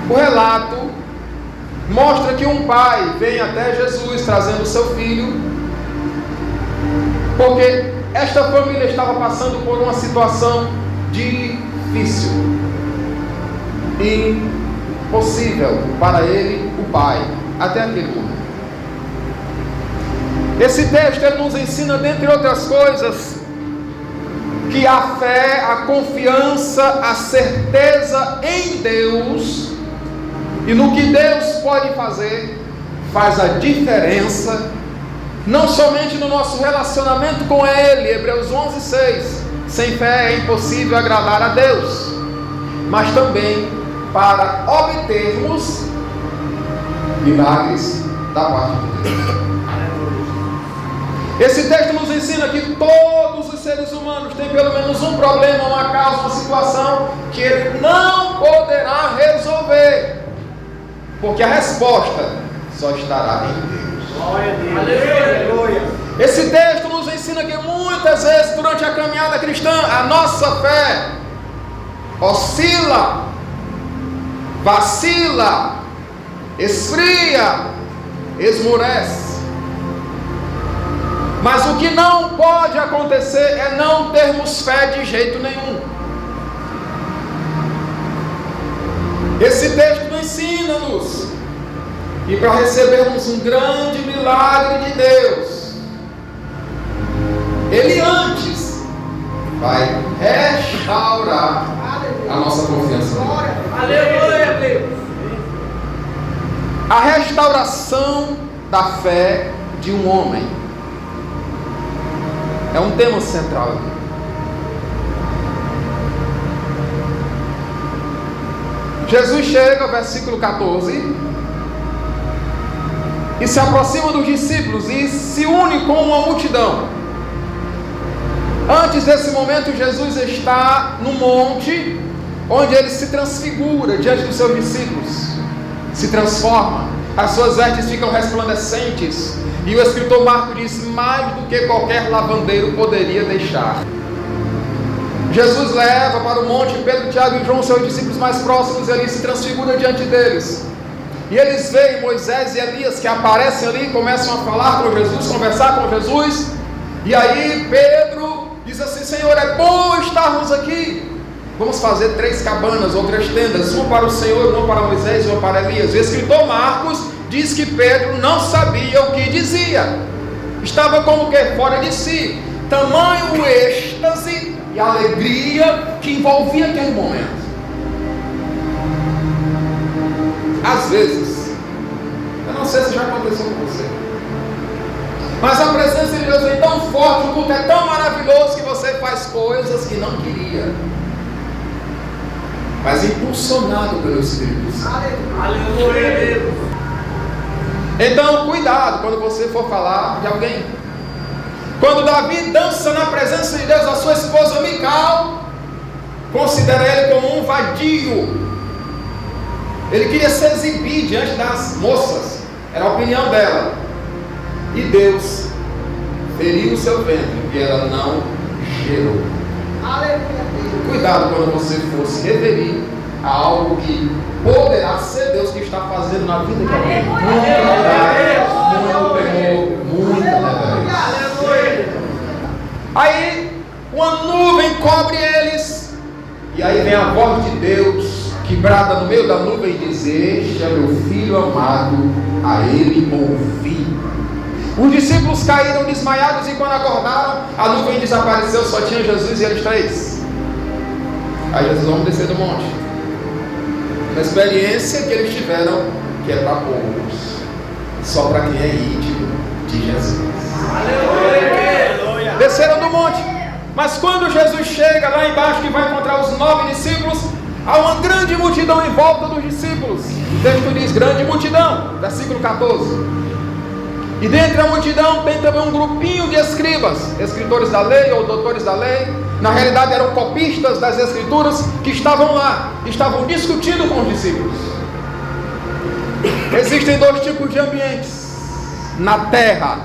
O relato mostra que um pai vem até Jesus trazendo o seu filho, porque esta família estava passando por uma situação difícil, impossível para ele, o pai, até aquele momento. Esse texto ele nos ensina, dentre outras coisas, que a fé, a confiança, a certeza em Deus e no que Deus pode fazer, faz a diferença, não somente no nosso relacionamento com Ele, Hebreus 11:6, sem fé é impossível agradar a Deus, mas também para obtermos milagres da parte de Deus. Esse texto nos ensina que todos os seres humanos têm pelo menos um problema, uma causa, uma situação que ele não poderá resolver, porque a resposta só estará em Deus. Aleluia. Esse texto nos ensina que muitas vezes durante a caminhada cristã a nossa fé oscila, vacila, esfria, esmorece. Mas o que não pode acontecer é não termos fé de jeito nenhum. Esse texto ensina-nos que para recebermos um grande milagre de Deus, Ele antes vai restaurar a nossa confiança nele. Aleluia, Deus! A restauração da fé de um homem é um tema central aqui. Jesus chega, versículo 14, e se aproxima dos discípulos e se une com uma multidão. Antes desse momento, Jesus está no monte, onde ele se transfigura diante dos seus discípulos, se transforma, as suas vestes ficam resplandecentes, e o escritor Marcos diz, mais do que qualquer lavandeiro poderia deixar. Jesus leva para o monte Pedro, Tiago e João, seus discípulos mais próximos, e ali se transfigura diante deles. E eles veem Moisés e Elias que aparecem ali, começam a falar com Jesus, conversar com Jesus. E aí Pedro diz assim, Senhor, é bom estarmos aqui. Vamos fazer 3 cabanas ou 3 tendas, uma para o Senhor, uma para Moisés e uma para Elias. O escritor Marcos diz que Pedro não sabia o que dizia, estava como que fora de si, tamanho o êxtase e a alegria que envolvia aquele momento. Às vezes, eu não sei se já aconteceu com você, mas a presença de Deus é tão forte, o culto é tão maravilhoso que você faz coisas que não queria, mas impulsionado pelo Espírito Santo. Aleluia. Então, cuidado quando você for falar de alguém. Quando Davi dança na presença de Deus, a sua esposa Mical considera ele como um vadio. Ele queria se exibir diante das moças, era a opinião dela. E Deus feriu o seu ventre e ela não gerou. Cuidado quando você for se referir a algo que poderá ser Deus que está fazendo na vida de alguém. Muita reverência. Aí uma nuvem cobre eles, e aí vem a voz de Deus que brada no meio da nuvem e diz, este é meu filho amado, a ele ouvi. Os discípulos caíram desmaiados, e quando acordaram, a nuvem desapareceu, só tinha Jesus e eles 3. Aí Jesus, vamos descer do monte. Uma experiência que eles tiveram, que é para poucos, só para quem é íntimo de Jesus. Aleluia. Desceram do monte, mas quando Jesus chega lá embaixo, que vai encontrar os 9 discípulos, há uma grande multidão em volta dos discípulos. O texto diz, grande multidão, versículo 14. E dentre a multidão tem também um grupinho de escribas, escritores da lei ou doutores da lei. Na realidade eram copistas das escrituras, que estavam lá, estavam discutindo com os discípulos. Existem 2 tipos de ambientes na terra.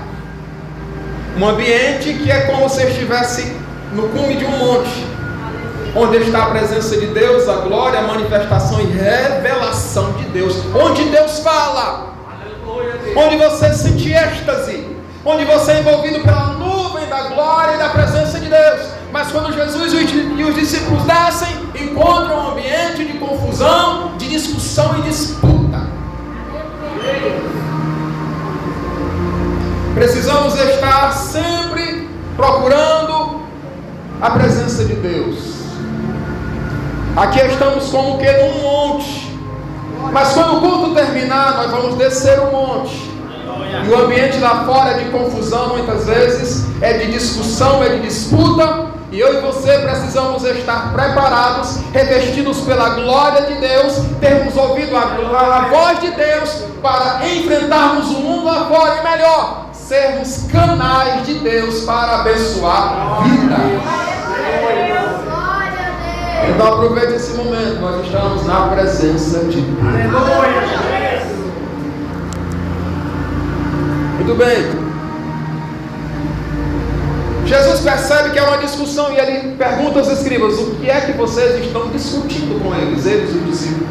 Um ambiente que é como se estivesse no cume de um monte, onde está a presença de Deus, a glória, a manifestação e revelação Deus, onde Deus fala, onde você sente êxtase, onde você é envolvido pela nuvem da glória e da presença de Deus. Mas quando Jesus e os discípulos descem, encontram um ambiente de confusão, de discussão e disputa. Precisamos estar sempre procurando a presença de Deus. Aqui estamos como que num monte, mas quando o culto terminar, nós vamos descer o monte. E o ambiente lá fora é de confusão, muitas vezes é de discussão, é de disputa. E eu e você precisamos estar preparados, revestidos pela glória de Deus, termos ouvido a voz de Deus para enfrentarmos o mundo lá fora, e melhor, sermos canais de Deus para abençoar a vida. Então aproveite esse momento, nós estamos na presença de Deus. Muito bem. Jesus percebe que é uma discussão e ele pergunta aos escribas: o que é que vocês estão discutindo com eles e os discípulos?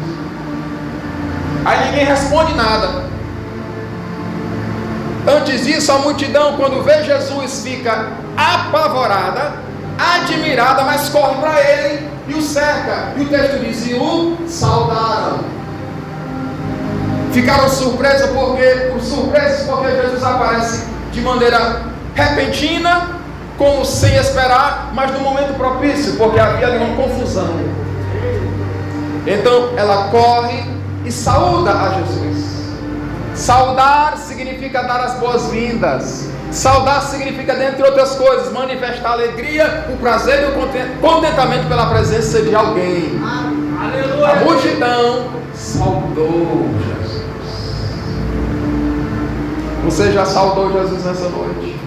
Aí ninguém responde nada. Antes disso, a multidão, quando vê Jesus, fica apavorada, admirada, mas corre para ele e o cerca. E o texto diz: e o saudaram. Ficaram surpresos porque Jesus aparece de maneira repentina, como sem esperar, mas no momento propício, porque havia ali uma confusão. Então ela corre e saúda a Jesus. Saudar significa dar as boas-vindas. Saudar significa, dentre outras coisas, manifestar a alegria, o prazer e o contentamento pela presença de alguém. Aleluia. A multidão saudou Jesus. Você já saudou Jesus nessa noite?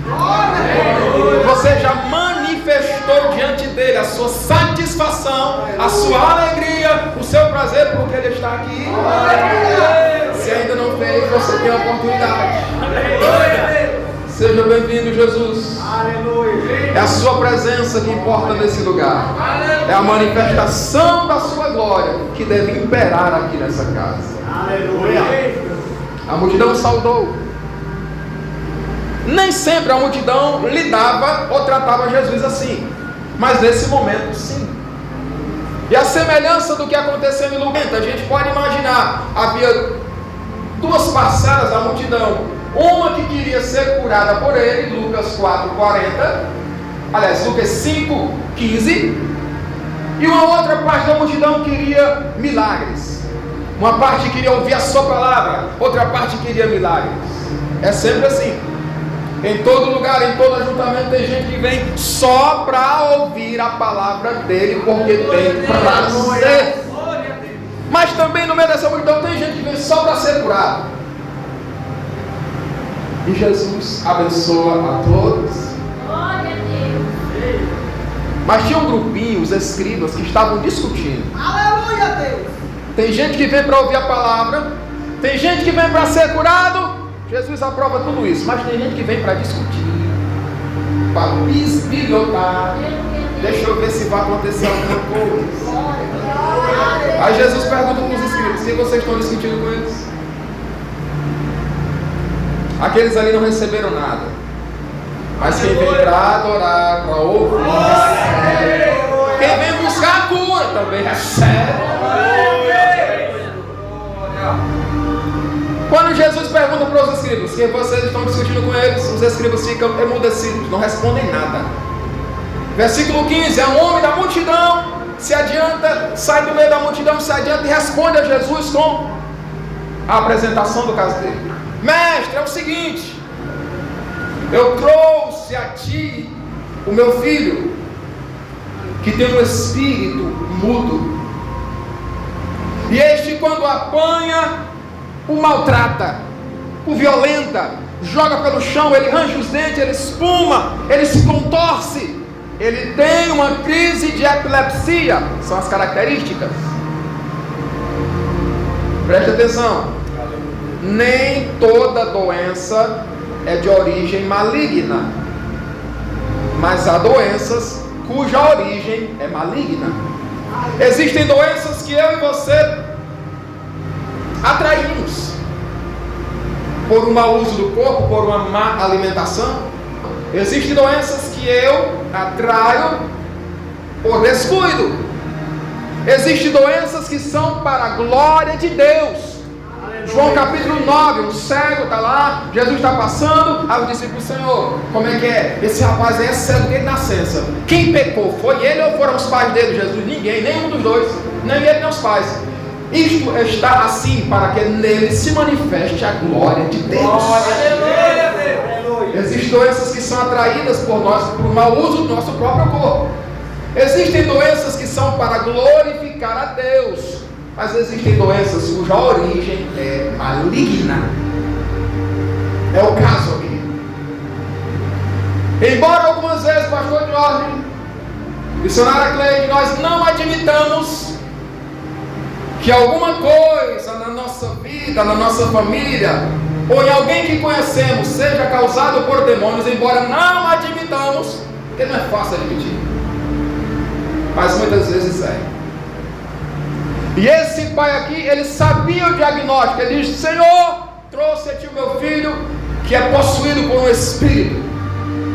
Você já manifestou diante dele a sua satisfação, a sua alegria, o seu prazer porque ele está aqui? Se ainda não fez, você tem a oportunidade. Seja bem-vindo, Jesus. É a sua presença que importa nesse lugar. É a manifestação da sua glória que deve imperar aqui nessa casa. A multidão saudou. Nem sempre a multidão lidava ou tratava Jesus assim, mas nesse momento sim. E a semelhança do que aconteceu em Lucas, a gente pode imaginar, havia duas parcelas da multidão, uma que queria ser curada por ele, Lucas 4:40, aliás, Lucas 5:15, e uma outra parte da multidão queria milagres. Uma parte queria ouvir a sua palavra, outra parte queria milagres. É sempre assim. Em todo lugar, em todo ajuntamento, tem gente que vem só para ouvir a palavra dele, porque tem prazer. Mas também no meio dessa multidão tem gente que vem só para ser curado. E Jesus abençoa a todos. Mas tinha um grupinho, os escribas, que estavam discutindo. Aleluia, Deus! Tem gente que vem para ouvir a palavra, tem gente que vem para ser curado. Jesus aprova tudo isso, mas tem gente que vem para discutir, para bisbilhotar. Deixa eu ver se vai acontecer alguma coisa. Aí Jesus pergunta para os escribas: o que vocês estão discutindo com eles? Aqueles ali não receberam nada, mas quem vem para adorar, para ouvir, recebe. Quem vem buscar a cura também recebe. Quando Jesus pergunta para os escribas que vocês estão discutindo com eles, os escribas ficam emudecidos, não respondem nada. Versículo 15: é um homem da multidão, se adianta, sai do meio da multidão, se adianta e responde a Jesus com a apresentação do caso dele. Mestre, é o seguinte: eu trouxe a ti o meu filho, que tem um espírito mudo, e este, quando apanha, o maltrata, o violenta, joga pelo chão, ele range os dentes, ele espuma, ele se contorce, ele tem uma crise de epilepsia. São as características. Preste atenção. Nem toda doença é de origem maligna, mas há doenças cuja origem é maligna. Existem doenças que eu e você até por um mau uso do corpo, por uma má alimentação. Existem doenças que eu atraio por descuido. Existem doenças que são para a glória de Deus. João capítulo 9, um cego está lá, Jesus está passando, aí os discípulos: Senhor, como é que é? Esse rapaz aí é cego desde nascença. Quem pecou? Foi ele ou foram os pais dele? Jesus: ninguém, nenhum dos dois, nem ele nem os pais. Isto está assim para que nele se manifeste a glória de Deus. Existem doenças que são atraídas por nós por mau uso do nosso próprio corpo. Existem doenças que são para glorificar a Deus. Mas existem doenças cuja origem é maligna. É o caso aqui. Embora algumas vezes, pastor Jorge, missionária Cleide, nós não admitamos que alguma coisa na nossa vida, na nossa família, ou em alguém que conhecemos, seja causado por demônios, embora não admitamos, porque não é fácil admitir, mas muitas vezes é. E esse pai aqui, ele sabia o diagnóstico. Ele diz: Senhor, trouxe a ti o meu filho que é possuído por um espírito.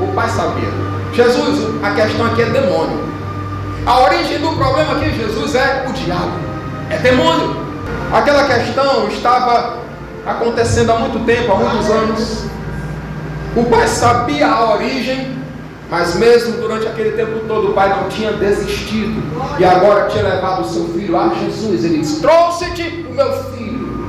O pai sabia. Jesus, a questão aqui é demônio. A origem do problema aqui, Jesus, é o diabo, é demônio. Aquela questão estava acontecendo há muito tempo, há muitos anos. O pai sabia a origem, mas mesmo durante aquele tempo todo, o pai não tinha desistido. E agora tinha levado o seu filho a Jesus. Ele diz: trouxe-te o meu filho.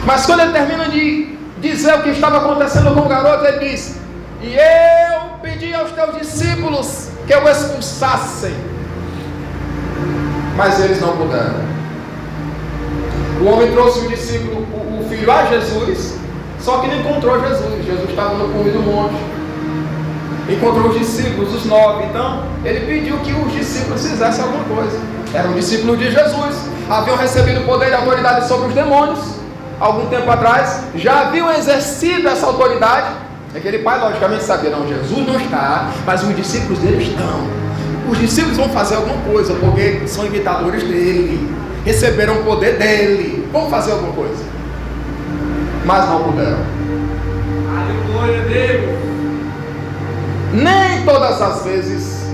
Mas quando ele termina de dizer o que estava acontecendo com o garoto, ele diz: e eu pedi aos teus discípulos que o expulsassem, mas eles não puderam. O homem trouxe o discípulo, o filho, a Jesus, só que não encontrou Jesus. Jesus estava no cume do monte. Encontrou os discípulos, os 9. Então ele pediu que os discípulos fizessem alguma coisa. Eram discípulos de Jesus, haviam recebido poder e autoridade sobre os demônios algum tempo atrás, já haviam exercido essa autoridade. Aquele pai logicamente sabia: não, Jesus não está, mas os discípulos dele estão. Os discípulos vão fazer alguma coisa, porque são imitadores dele, receberam o poder dele, vão fazer alguma coisa. Mas não puderam. Aleluia, Deus. Nem todas as vezes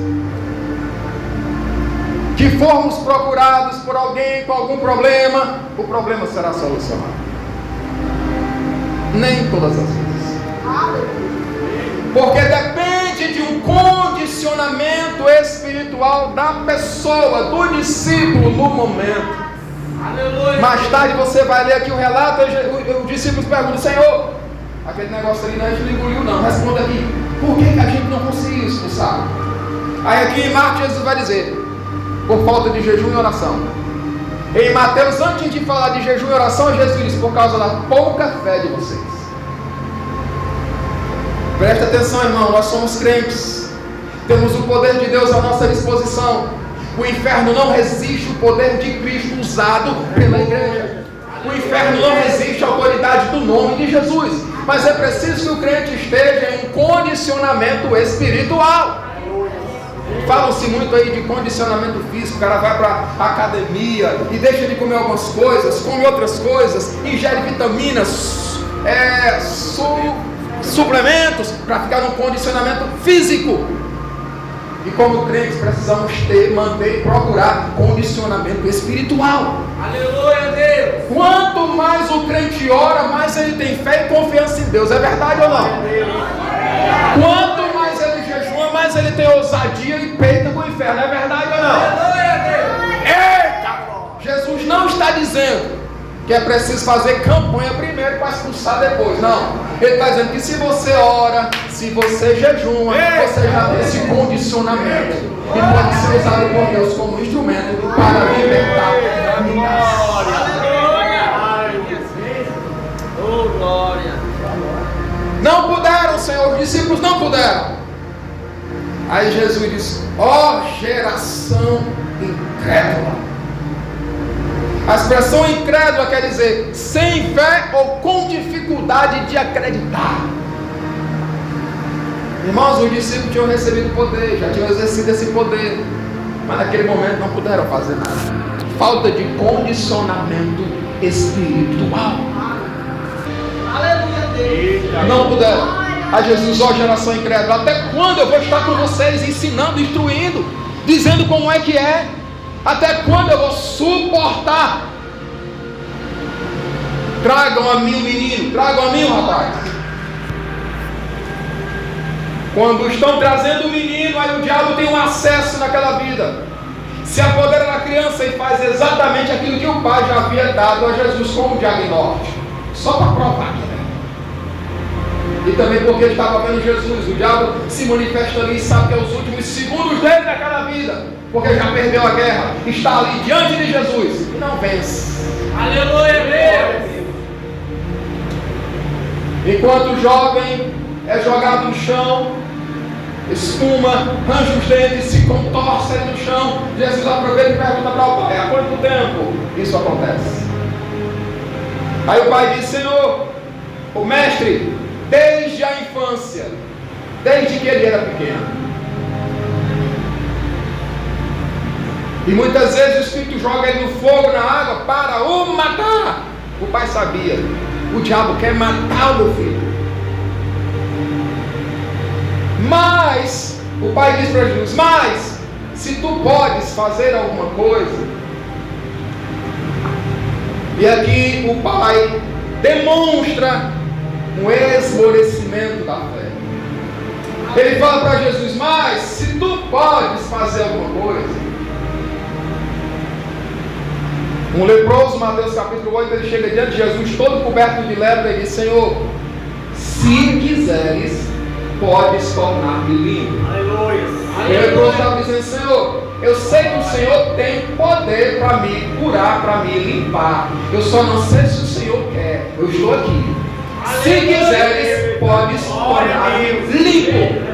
que formos procurados por alguém com algum problema, o problema será solucionado. Nem todas as vezes. Porque depende de um condicionamento espiritual da pessoa, do discípulo no momento. Aleluia. Mais tarde você vai ler aqui o relato, os discípulos perguntam: Senhor, aquele negócio ali não é engoliu não, responda aqui, por que a gente não conseguiu expulsar? Aí aqui em Marcos Jesus vai dizer: por falta de jejum e oração. Em Mateus, antes de falar de jejum e oração, Jesus diz: por causa da pouca fé de vocês. Presta atenção, irmão, nós somos crentes, temos o poder de Deus à nossa disposição. O inferno não resiste o poder de Cristo usado pela igreja. O inferno não resiste a autoridade do nome de Jesus. Mas é preciso que o crente esteja em um condicionamento espiritual. Falam-se muito aí de condicionamento físico. O cara vai para a academia e deixa de comer algumas coisas, come outras coisas, ingere vitaminas, suplementos para ficar num condicionamento físico. E como crentes precisamos manter e procurar condicionamento espiritual. Aleluia, Deus. Quanto mais o crente ora, mais ele tem fé e confiança em Deus. É verdade ou não? Quanto mais ele jejua, mais ele tem ousadia e peita com o inferno. É verdade ou não? Aleluia, Deus. Eita! Jesus não está dizendo que é preciso fazer campanha primeiro para expulsar depois. Não. Ele está dizendo que se você ora, se você jejuma, você já tem esse condicionamento e pode ser usado por Deus como instrumento para libertar Glória. Não puderam, Senhor, os discípulos não puderam. Aí Jesus diz: ó geração incrédula. A expressão incrédula quer dizer sem fé ou com dificuldade de acreditar. Irmãos, os discípulos tinham recebido poder, já tinham exercido esse poder, mas naquele momento não puderam fazer nada. Falta de condicionamento espiritual. Não puderam. A Jesus, ó geração incrédula, até quando eu vou estar com vocês ensinando, instruindo, dizendo como é que é? Até quando eu vou suportar? Tragam a mim o menino, tragam a mim o rapaz. Quando estão trazendo o menino, aí o diabo tem um acesso naquela vida, se apodera da criança e faz exatamente aquilo que o pai já havia dado a Jesus como diagnóstico, só para provar, né? E também porque ele estava vendo Jesus. O diabo se manifesta ali e sabe que é os últimos segundos dele naquela vida, porque já perdeu a guerra, está ali diante de Jesus e não vence. Aleluia, Deus. Enquanto o jovem é jogado no chão, espuma, arranja os dentes, se contorce ali no chão, Jesus aproveita e pergunta para o pai: há quanto tempo isso acontece? Aí o pai diz: Senhor, o mestre, desde a infância, desde que ele era pequeno. E muitas vezes o Espírito joga ele no fogo, na água, para o matar. O pai sabia, o diabo quer matar o meu filho. Mas o pai diz para Jesus: mas se tu podes fazer alguma coisa. E aqui o pai demonstra um esmorecimento da fé. Ele fala para Jesus: mas se tu podes fazer alguma coisa. Um leproso, Mateus capítulo 8, ele chega diante de Jesus todo coberto de lepra e diz: Senhor, se quiseres, podes tornar-me limpo. Aleluia. O leproso estava dizendo: Senhor, eu sei que o Senhor tem poder para me curar, para me limpar. Eu só não sei se o Senhor quer. Eu estou aqui. Se quiseres, podes tornar-me limpo.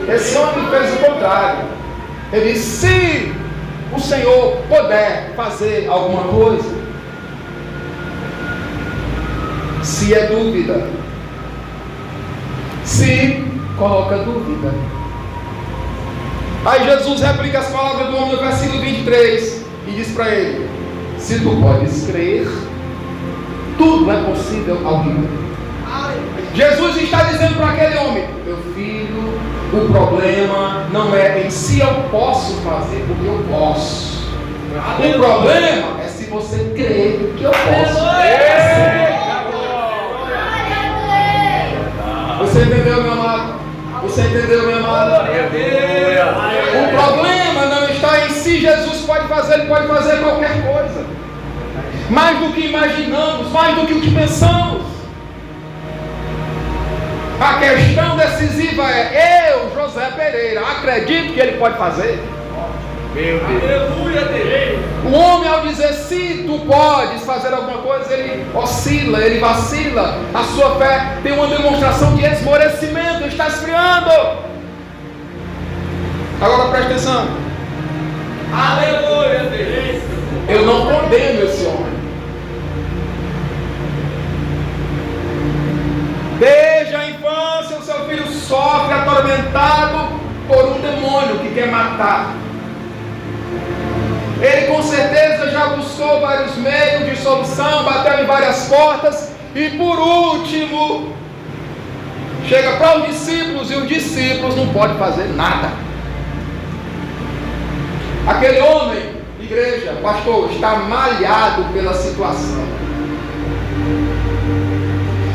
Esse homem fez o contrário. Ele disse: se o Senhor puder fazer alguma coisa, se é dúvida, se coloca dúvida. Aí Jesus replica as palavras do homem no versículo 23 e diz para ele: se tu podes crer, tudo é possível ao que crê. Jesus está dizendo para aquele homem: meu filho, o problema não é em si eu posso fazer, porque eu posso. O problema é se você crê que eu posso. Você entendeu, meu amado? Você entendeu, meu amado? O problema não está em si. Jesus pode fazer, ele pode fazer qualquer coisa, mais do que imaginamos, mais do que o que pensamos. A questão decisiva é: eu, José Pereira, acredito que ele pode fazer. Aleluia, Deus. O homem, ao dizer se tu podes fazer alguma coisa, ele oscila, ele vacila. A sua fé tem uma demonstração de esmorecimento, está esfriando. Agora preste atenção. Aleluia, Deus. Eu não condeno esse homem. Desde a infância o seu filho sofre atormentado por um demônio que quer matar. Ele com certeza já buscou vários meios de solução, bateu em várias portas e por último chega para os discípulos e os discípulos não podem fazer nada. Aquele homem, igreja, pastor, está malhado pela situação.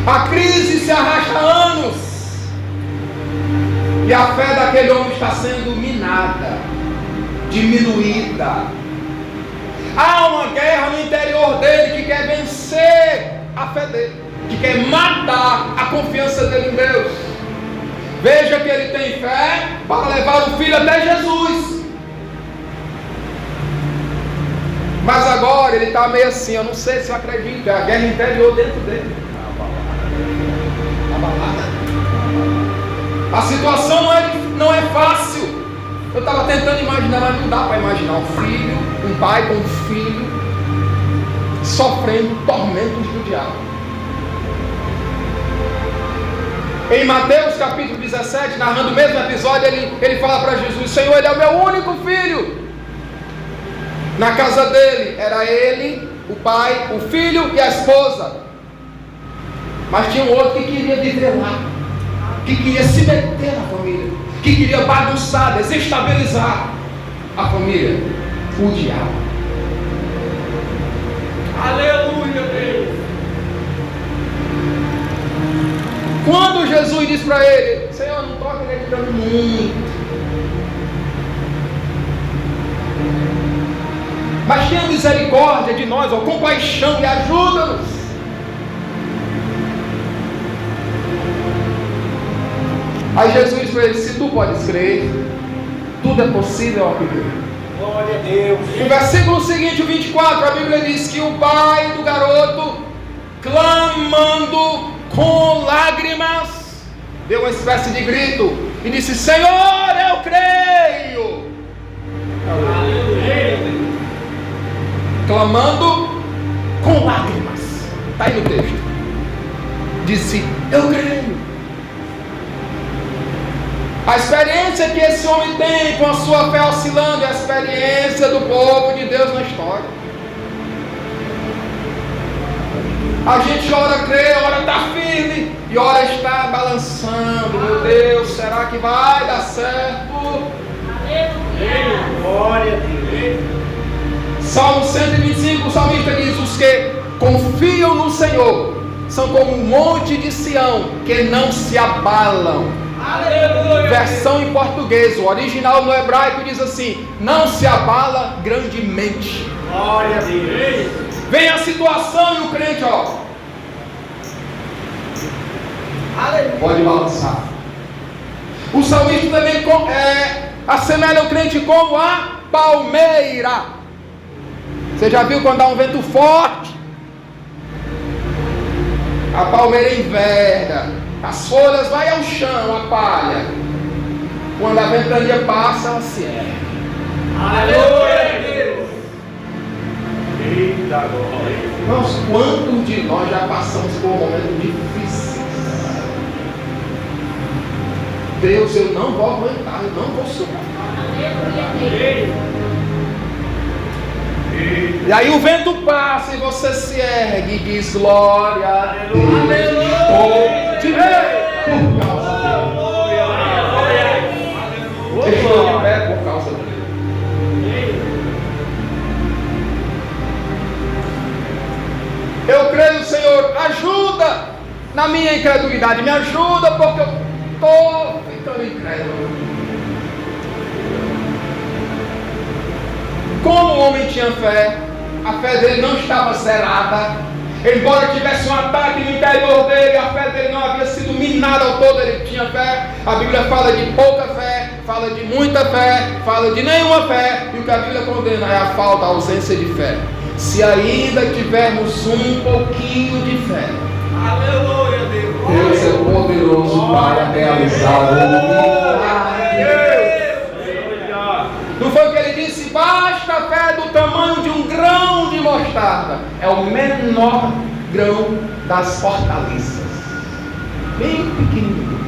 A crise se arrasta há anos e a fé daquele homem está sendo minada, diminuída. Há uma guerra no interior dele que quer vencer a fé dele, que quer matar a confiança dele em Deus. Veja que ele tem fé para levar o filho até Jesus, mas agora ele está meio assim: eu não sei se eu acredito. É a guerra interior dentro dele. A situação não é fácil. Eu estava tentando imaginar, mas não dá para imaginar um pai com um filho sofrendo tormentos do diabo. Em Mateus capítulo 17, narrando o mesmo episódio, ele fala para Jesus: Senhor, ele é o meu único filho. Na casa dele era ele, o pai, o filho e a esposa. Mas tinha um outro que queria viver lá, que queria se meter na família, que queria bagunçar, desestabilizar a família. O diabo. Aleluia, Deus. Quando Jesus disse para ele: Senhor, não toque nele dando muito, mas tenha misericórdia de nós, ó, compaixão, e ajuda-nos. Aí Jesus disse para ele: se tu podes crer, tudo é possível ao que crê. Glória a Deus. No versículo seguinte, o 24, a Bíblia diz que o pai do garoto, clamando com lágrimas, deu uma espécie de grito e disse: Senhor, eu creio. Aleluia. Clamando com lágrimas, está aí no texto. Disse: eu creio. A experiência que esse homem tem com a sua fé oscilando é a experiência do povo de Deus na história. A gente ora crê, ora está firme e ora está balançando. Meu Deus, será que vai dar certo? Glória a Deus. Salmo 125, o salmista diz: os que confiam no Senhor são como um monte de Sião, que não se abalam. Aleluia. Versão em português, o original no hebraico diz assim: não se abala grandemente. Glória a Deus. Vem a situação e o crente, ó, Aleluia. pode balançar. O salmista também assemelha o crente como a palmeira. Você já viu quando dá um vento forte? A palmeira enverga, as folhas vai ao chão, a palha. Quando a ventania passa, ela se ergue. Aleluia, Deus. Eita glória. Irmãos, quantos de nós já passamos por momentos difíceis? Deus, eu não vou aguentar, eu não vou suportar. E aí o vento passa e você se ergue e diz: glória a Deus. Estou de pé por causa dele. Estou de pé por causa dele. Eu creio, Senhor, ajuda na minha incredulidade. Me ajuda porque eu estou ficando incrédulo. Como o homem tinha fé, a fé dele não estava zerada. Embora tivesse um ataque no interior dele, a fé dele não havia sido minada ao todo. Ele tinha fé. A Bíblia fala de pouca fé, fala de muita fé, fala de nenhuma fé. E o que a Bíblia condena é a falta, a ausência de fé. Se ainda tivermos um pouquinho de fé, Aleluia, Deus. Deus é poderoso para realizar o milagre. Não foi o que ele disse? Basta a fé do tamanho de um grão de mostarda. É o menor grão das hortaliças. Bem pequenininho.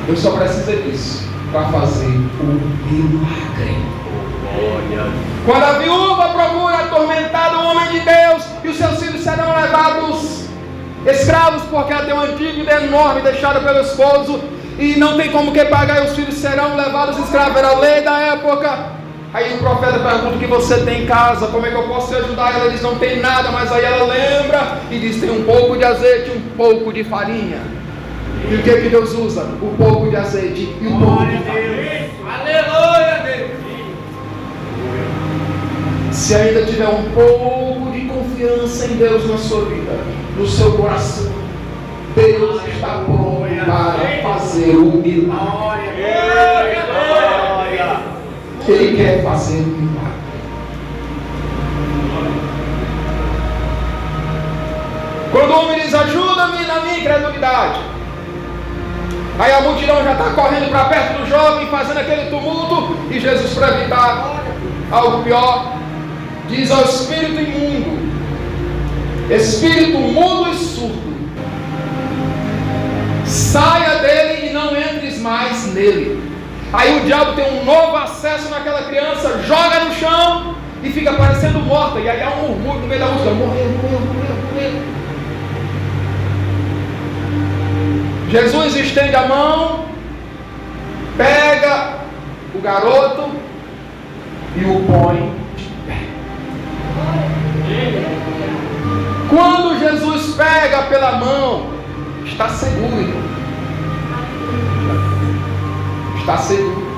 Eu só preciso disso para fazer o milagre. Quando a viúva procura atormentar o homem de Deus e os seus filhos serão levados escravos porque ela tem uma dívida enorme deixada pelo esposo e não tem como que pagar, e os filhos serão levados escravos, era a lei da época. Aí o profeta pergunta: o que você tem em casa, como é que eu posso te ajudar? Ela diz: não tem nada. Mas aí ela lembra e diz: tem um pouco de azeite, um pouco de farinha. E o que Deus usa? Um pouco de azeite e um pouco de farinha. Aleluia, Deus. Se ainda tiver um pouco de confiança em Deus na sua vida, no seu coração, Deus está pronto para fazer o milagre. Ele quer fazer o milagre. Quando o homem diz: ajuda-me na minha incredulidade, aí a multidão já está correndo para perto do jovem, fazendo aquele tumulto, e Jesus, para evitar algo pior, diz ao espírito imundo, espírito mudo e surdo: saia dele e não entres mais nele. Aí o diabo tem um novo acesso naquela criança, joga no chão e fica parecendo morta. E aí há um murmúrio no meio da música: morreu, morreu, morreu, morreu. Jesus estende a mão, pega o garoto e o põe de pé. Quando Jesus pega pela mão, está seguro, irmão. Está seguro.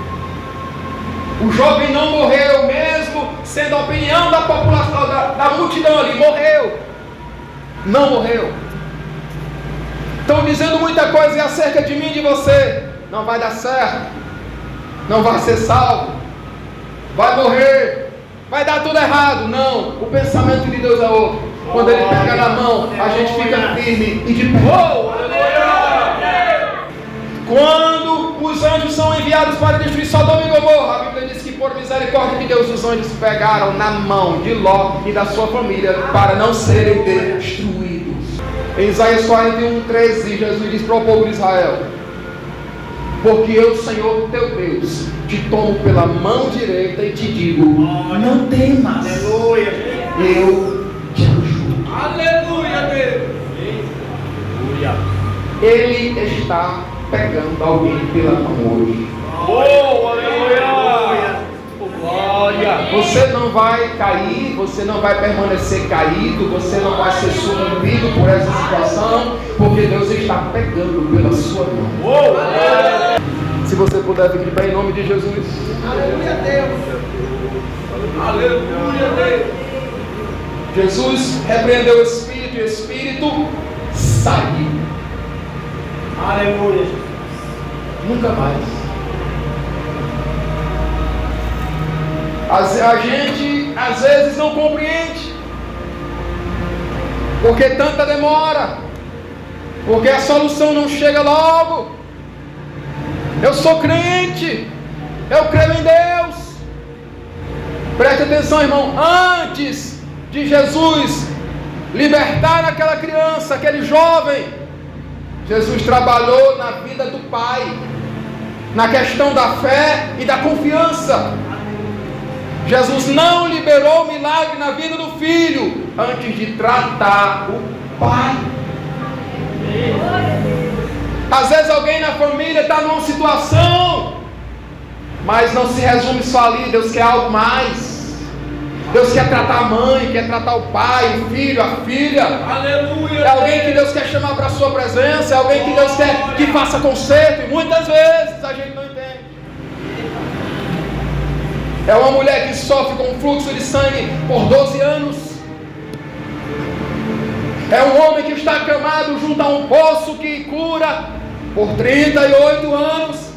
O jovem não morreu, mesmo sendo a opinião da população, da multidão ali, morreu. Não morreu. Estão dizendo muita coisa acerca de mim e de você. Não vai dar certo. Não vai ser salvo. Vai morrer. Vai dar tudo errado. Não. O pensamento de Deus é outro. Quando Ele pega na mão, a gente fica firme e de pé. Quando os anjos são enviados para destruir Sodoma e Gomorra, a Bíblia diz que por misericórdia de Deus, os anjos pegaram na mão de Ló e da sua família para não serem destruídos. Em Isaías 41:13, Jesus diz para o povo de Israel: porque eu, Senhor teu Deus, te tomo pela mão direita e te digo: não temas, aleluia, eu te ajudo. Aleluia, Deus. Ele está pegando alguém pela mão hoje. Oh, aleluia. Glória. Você não vai cair, você não vai permanecer caído, você não vai ser sucumbido por essa situação, porque Deus está pegando pela sua mão. Oh, se você puder vir de pé em nome de Jesus. aleluia, Deus. Aleluia, Deus. Jesus repreendeu o espírito e o espírito saiu. Aleluia. Nunca mais. A gente às vezes não compreende porque tanta demora, porque a solução não chega logo. Eu sou crente, eu creio em Deus. Preste atenção, irmão. Antes de Jesus libertar aquela criança, aquele jovem, Jesus trabalhou na vida do pai, na questão da fé e da confiança. Jesus não liberou o milagre na vida do filho antes de tratar o pai. Às vezes alguém na família está numa situação, mas não se resume só ali. Deus quer algo mais. Deus quer tratar a mãe, quer tratar o pai, o filho, a filha. Aleluia. É alguém que Deus quer chamar para a sua presença, é alguém que Deus quer que faça conserto, e muitas vezes a gente não entende. É uma mulher que sofre com um fluxo de sangue por 12 anos. É um homem que está acamado junto a um poço que cura por 38 anos.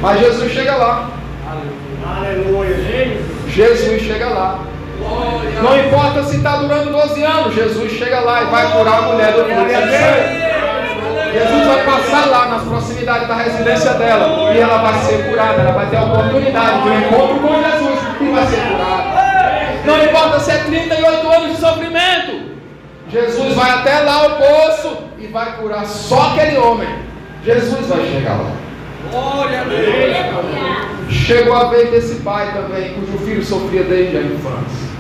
Mas Jesus chega lá. Aleluia. Jesus chega lá. Não importa se está durando 12 anos, Jesus chega lá e vai curar a mulher do fluxo de sangue. Jesus vai passar lá nas proximidades da residência dela e ela vai ser curada. Ela vai ter a oportunidade de um encontro com Jesus e vai ser curada. Não importa se é 38 anos de sofrimento, Jesus vai até lá ao poço e vai curar só aquele homem. Jesus vai chegar lá. Glória a Deus. Chegou a vez desse pai também, cujo filho sofria desde a infância.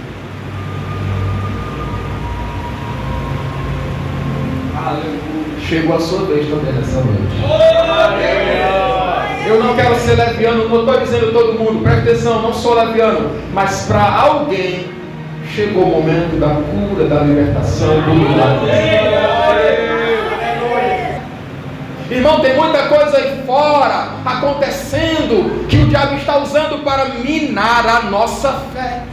Aleluia. Chegou a sua vez também nessa noite. Eu não quero ser leviano, não estou dizendo todo mundo, presta atenção, não sou leviano, mas para alguém chegou o momento da cura, da libertação, do milagre. Irmão, tem muita coisa aí fora acontecendo que o diabo está usando para minar a nossa fé,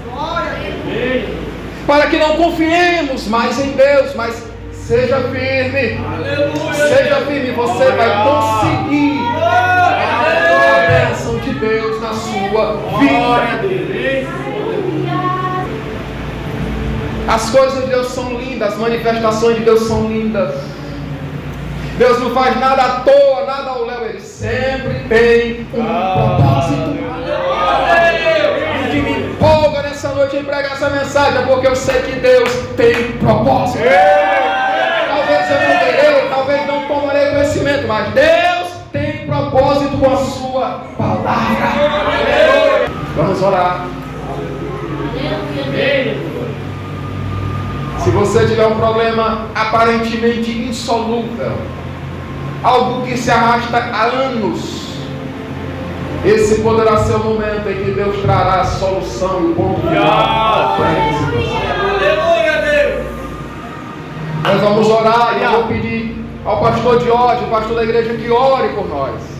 para que não confiemos mais em Deus, mas seja firme. Aleluia. Seja firme, você vai conseguir a bênção de Deus na sua vida. As coisas de Deus são lindas, as manifestações de Deus são lindas. Deus não faz nada à toa, nada ao léu, Ele sempre tem um propósito. O que me empolga nessa noite em pregar essa mensagem é porque eu sei que Deus tem propósito. Talvez eu não terei, talvez não tomarei conhecimento, mas Deus tem propósito com a sua palavra. Vamos orar. Se você tiver um problema aparentemente insolúvel, algo que se arrasta há anos, esse poderá ser o momento em que Deus trará a solução e o ponto final para essa situação. Aleluia, Deus. Nós vamos orar e eu vou pedir ao pastor Jorge, o pastor da igreja, que ore por nós.